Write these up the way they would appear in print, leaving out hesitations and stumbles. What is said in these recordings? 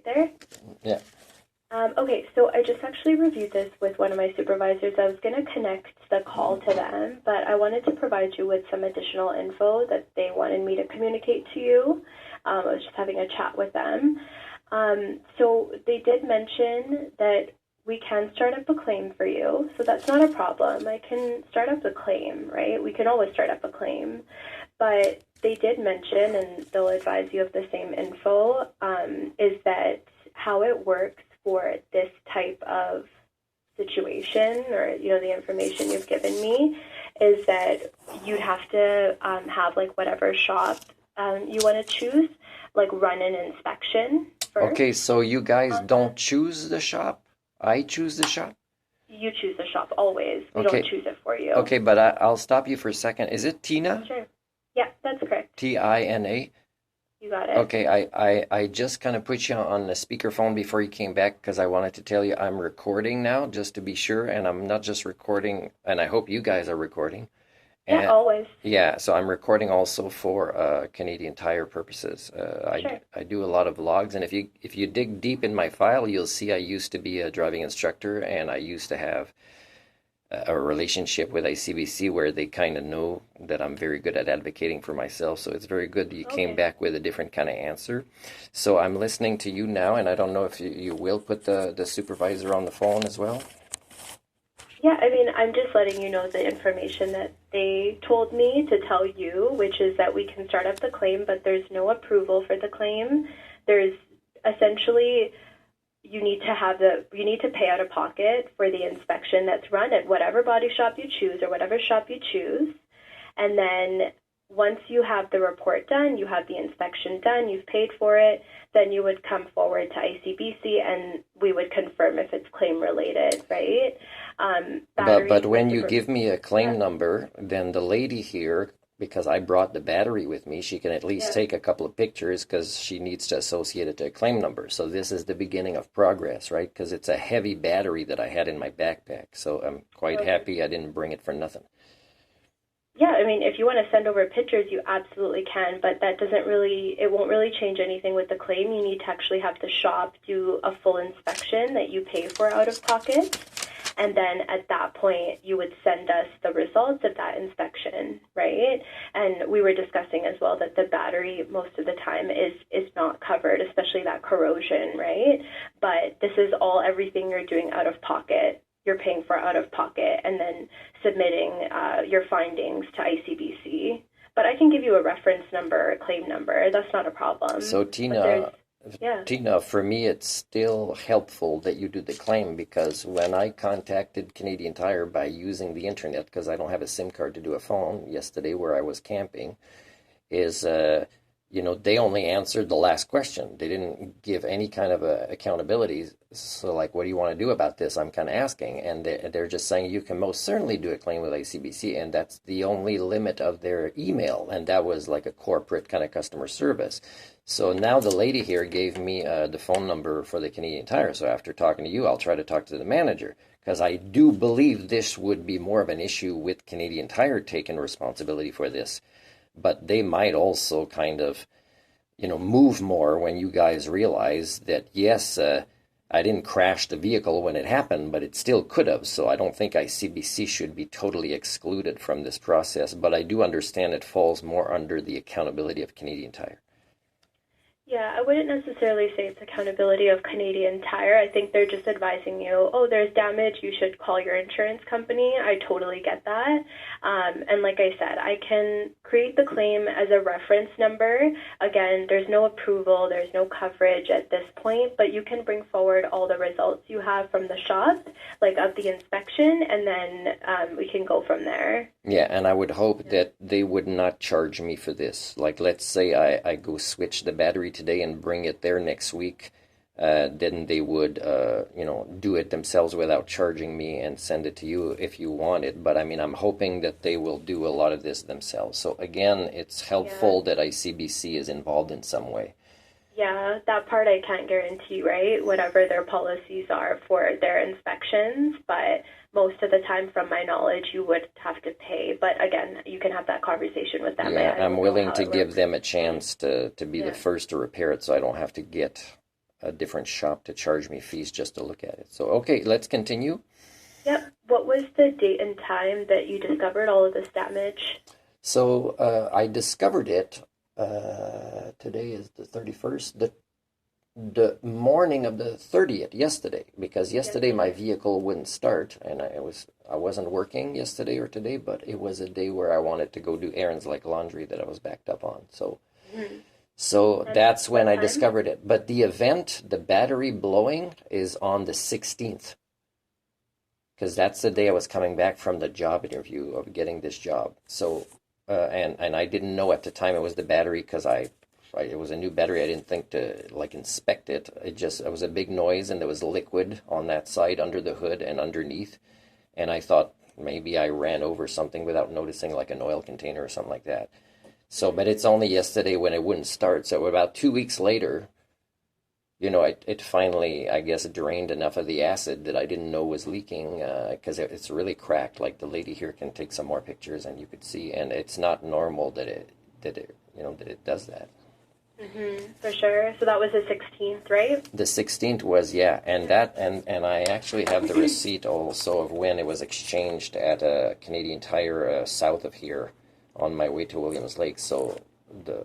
there? Yeah. Okay, so I just actually reviewed this with one of my supervisors. I was going to connect the call to them, but I wanted to provide you with some additional info that they wanted me to communicate to you. I was just having a chat with them. So they did mention that we can start up a claim for you, so that's not a problem. I can start up a claim, right? We can always start up a claim. But they did mention, and they'll advise you of the same info, is that how it works for this type of situation, or the information you've given me, is that you'd have to have like whatever shop you want to choose, like run an inspection first. Okay, so you guys don't choose the shop? I choose the shop? You choose the shop always. We Okay. don't choose it for you. Okay, but I'll stop you for a second. Is it Tina? Sure. Yeah, that's correct. Tina? You got it. Okay, I just kind of put you on the speakerphone before you came back because I wanted to tell you I'm recording now, just to be sure, and I'm not just recording, and I hope you guys are recording. Yeah, always. Yeah, so I'm recording also for Canadian Tire purposes. Sure. I do a lot of vlogs, and if you dig deep in my file, you'll see I used to be a driving instructor, and I used to have a relationship with ICBC where they kind of know that I'm very good at advocating for myself. So it's very good that you came back with a different kind of answer. So I'm listening to you now, and I don't know if you will put the supervisor on the phone as well. Yeah, I mean, I'm just letting you know the information that they told me to tell you, which is that we can start up the claim, but there's no approval for the claim. There's essentially, you need to pay out of pocket for the inspection that's run at whatever body shop you choose or whatever shop you choose. And then once you have the report done, you have the inspection done, you've paid for it, then you would come forward to ICBC and we would confirm if it's claim related, right? But when you give me a claim number, then the lady here, because I brought the battery with me, she can at least take a couple of pictures because she needs to associate it to a claim number. So this is the beginning of progress, right? Because it's a heavy battery that I had in my backpack. So I'm quite happy I didn't bring it for nothing. Yeah, I mean, if you want to send over pictures, you absolutely can, but it won't really change anything with the claim. You need to actually have the shop do a full inspection that you pay for out of pocket. And then at that point, you would send us the results of that inspection, right? And we were discussing as well that the battery most of the time is not covered, especially that corrosion, right? But this is everything you're doing out of pocket. You're paying for out of pocket and then submitting your findings to ICBC. But I can give you a reference number, a claim number. That's not a problem. So Tina, for me, it's still helpful that you do the claim because when I contacted Canadian Tire by using the internet, because I don't have a SIM card to do a phone yesterday where I was camping, is they only answered the last question. They didn't give any kind of accountability. So, like, what do you want to do about this? I'm kind of asking. And they're just saying you can most certainly do a claim with ICBC, and that's the only limit of their email. And that was like a corporate kind of customer service. So now the lady here gave me the phone number for the Canadian Tire. So after talking to you, I'll try to talk to the manager. Because I do believe this would be more of an issue with Canadian Tire taking responsibility for this. But they might also kind of, move more when you guys realize that, yes, I didn't crash the vehicle when it happened, but it still could have. So I don't think ICBC should be totally excluded from this process. But I do understand it falls more under the accountability of Canadian Tire. Yeah, I wouldn't necessarily say it's accountability of Canadian Tire. I think they're just advising you, there's damage, you should call your insurance company. I totally get that. And like I said, I can create the claim as a reference number. Again, there's no approval, there's no coverage at this point, but you can bring forward all the results you have from the shop, like of the inspection, and then we can go from there. Yeah, and I would hope that they would not charge me for this. Like, let's say I go switch the battery today and bring it there next week, then they would, do it themselves without charging me and send it to you if you want it. But I mean, I'm hoping that they will do a lot of this themselves. So again, it's helpful that ICBC is involved in some way. Yeah, that part I can't guarantee, right? Whatever their policies are for their inspections, but most of the time, from my knowledge, you would have to pay. But again, you can have that conversation with them. Yeah, I'm willing to give them a chance to be the first to repair it so I don't have to get a different shop to charge me fees just to look at it. So, okay, let's continue. Yep. What was the date and time that you discovered all of this damage? So I discovered it, today is the 31st, the morning of the 30th, yesterday, because yesterday my vehicle wouldn't start, and I wasn't working yesterday or today, but it was a day where I wanted to go do errands like laundry that I was backed up on. So that's when I discovered it. But the event, the battery blowing, is on the 16th, because that's the day I was coming back from the job interview of getting this job. So and I didn't know at the time it was the battery, because it was a new battery. I didn't think to like inspect it. It was a big noise, and there was liquid on that side under the hood and underneath. And I thought maybe I ran over something without noticing, like an oil container or something like that. So, but it's only yesterday when it wouldn't start. So about 2 weeks later, it finally, I guess, drained enough of the acid that I didn't know was leaking, because it's really cracked. Like the lady here can take some more pictures, and you could see, and it's not normal that it does that. For sure. So that was the 16th, right? The 16th was, yeah, and I actually have the receipt also of when it was exchanged at a Canadian Tire south of here on my way to Williams Lake. So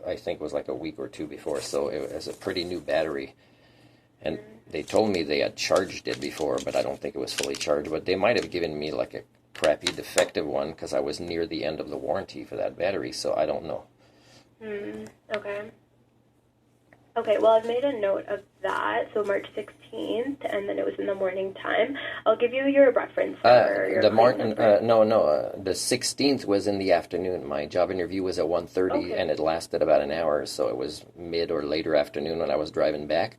I think it was like a week or two before. So it was a pretty new battery, and they told me they had charged it before, but I don't think it was fully charged. But they might have given me like a crappy defective one, because I was near the end of the warranty for that battery. So I don't know. Okay. Okay, well, I've made a note of that. So March 16th, and then it was in the morning time. I'll give you your reference number. The 16th was in the afternoon. My job interview was at 1:30, and it lasted about an hour. So it was mid or later afternoon when I was driving back,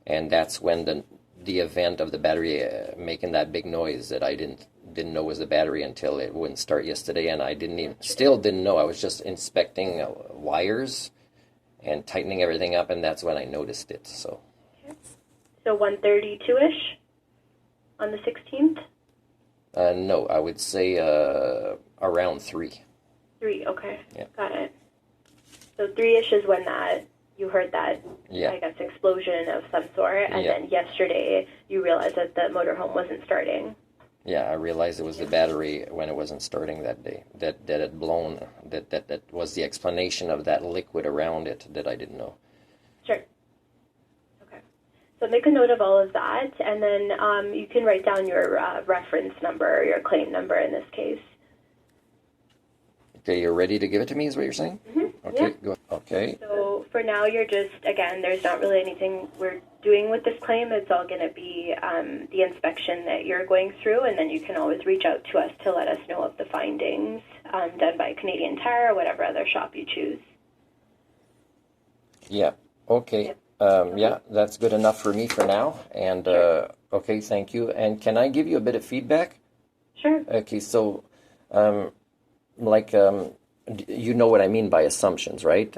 and that's when the event of the battery making that big noise that I didn't know was the battery until it wouldn't start yesterday, and I still didn't know. I was just inspecting wires and tightening everything up, and that's when I noticed it. So 1:32-ish on the 16th? No, I would say around 3. 3, okay. Yeah. Got it. So 3-ish is when you heard that, yeah. I guess, explosion of some sort, and then yesterday you realized that the motorhome wasn't starting. Yeah, I realized it was the battery when it wasn't starting that day, that had blown, that was the explanation of that liquid around it that I didn't know. Sure. Okay. So make a note of all of that, and then you can write down your reference number, your claim number in this case. Okay, you're ready to give it to me, is what you're saying? Okay, yeah. Go. Okay. So for now, you're just, again, there's not really anything we're doing with this claim. It's all going to be the inspection that you're going through, and then you can always reach out to us to let us know of the findings done by Canadian Tire or whatever other shop you choose. Yeah, okay. Yeah, that's good enough for me for now. And, okay, thank you. And can I give you a bit of feedback? Sure. Okay, so, you know what I mean by assumptions, right?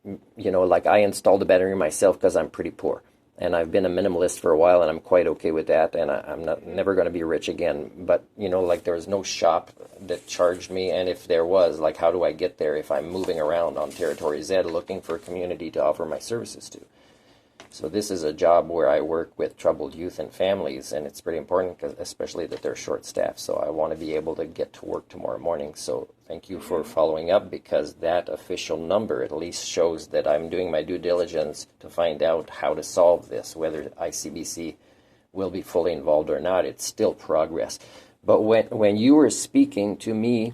Like I installed the battery myself because I'm pretty poor, and I've been a minimalist for a while, and I'm quite okay with that, and I'm never going to be rich again. But like there was no shop that charged me, and if there was, like, how do I get there if I'm moving around on Territory Z looking for a community to offer my services to? So this is a job where I work with troubled youth and families, and it's pretty important, especially that they're short-staffed. So I want to be able to get to work tomorrow morning. So thank you for following up, because that official number at least shows that I'm doing my due diligence to find out how to solve this. Whether ICBC will be fully involved or not, it's still progress. But when you were speaking to me,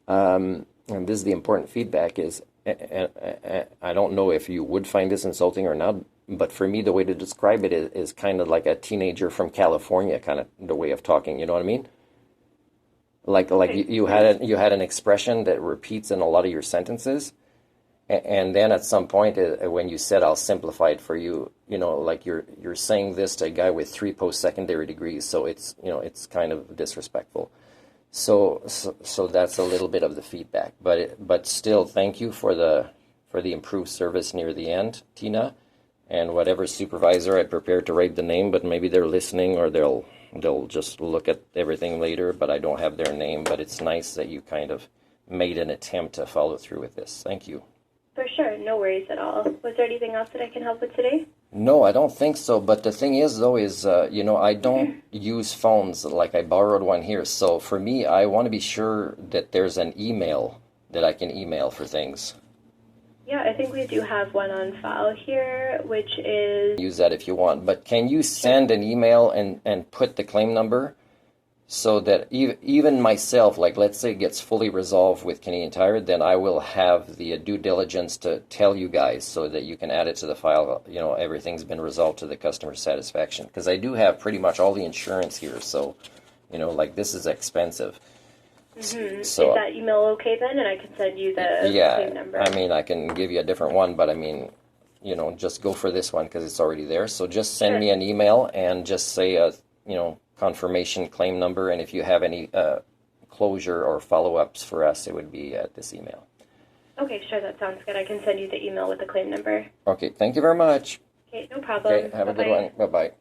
and this is the important feedback, is I don't know if you would find this insulting or not, but for me, the way to describe it is kind of like a teenager from California, kind of the way of talking. You know what I mean? Like you had an expression that repeats in a lot of your sentences, and then at some point when you said, "I'll simplify it for you," like you're saying this to a guy with 3 post-secondary degrees, so it's kind of disrespectful. So that's a little bit of the feedback, but still, thank you for the improved service near the end, Tina. And whatever supervisor, I prepared to write the name, but maybe they're listening, or they'll just look at everything later, but I don't have their name. But it's nice that you kind of made an attempt to follow through with this. Thank you. For sure, no worries at all. Was there anything else that I can help with today? No, I don't think so. But the thing is, though, is, I don't use phones. Like, I borrowed one here. So for me, I want to be sure that there's an email that I can email for things. Yeah, I think we do have one on file here, which is... Use that if you want. But can you send an email and put the claim number so that even myself, like, let's say it gets fully resolved with Canadian Tire, then I will have the due diligence to tell you guys so that you can add it to the file, everything's been resolved to the customer's satisfaction. Because I do have pretty much all the insurance here, so, like, this is expensive. Mm-hmm. So, is that email okay then? And I can send you the claim number. I mean, I can give you a different one, but I mean, just go for this one because it's already there. So just send me an email and just say, confirmation claim number. And if you have any closure or follow-ups for us, it would be at this email. Okay, sure. That sounds good. I can send you the email with the claim number. Okay, thank you very much. Okay, no problem. Okay, have a good one. Bye-bye.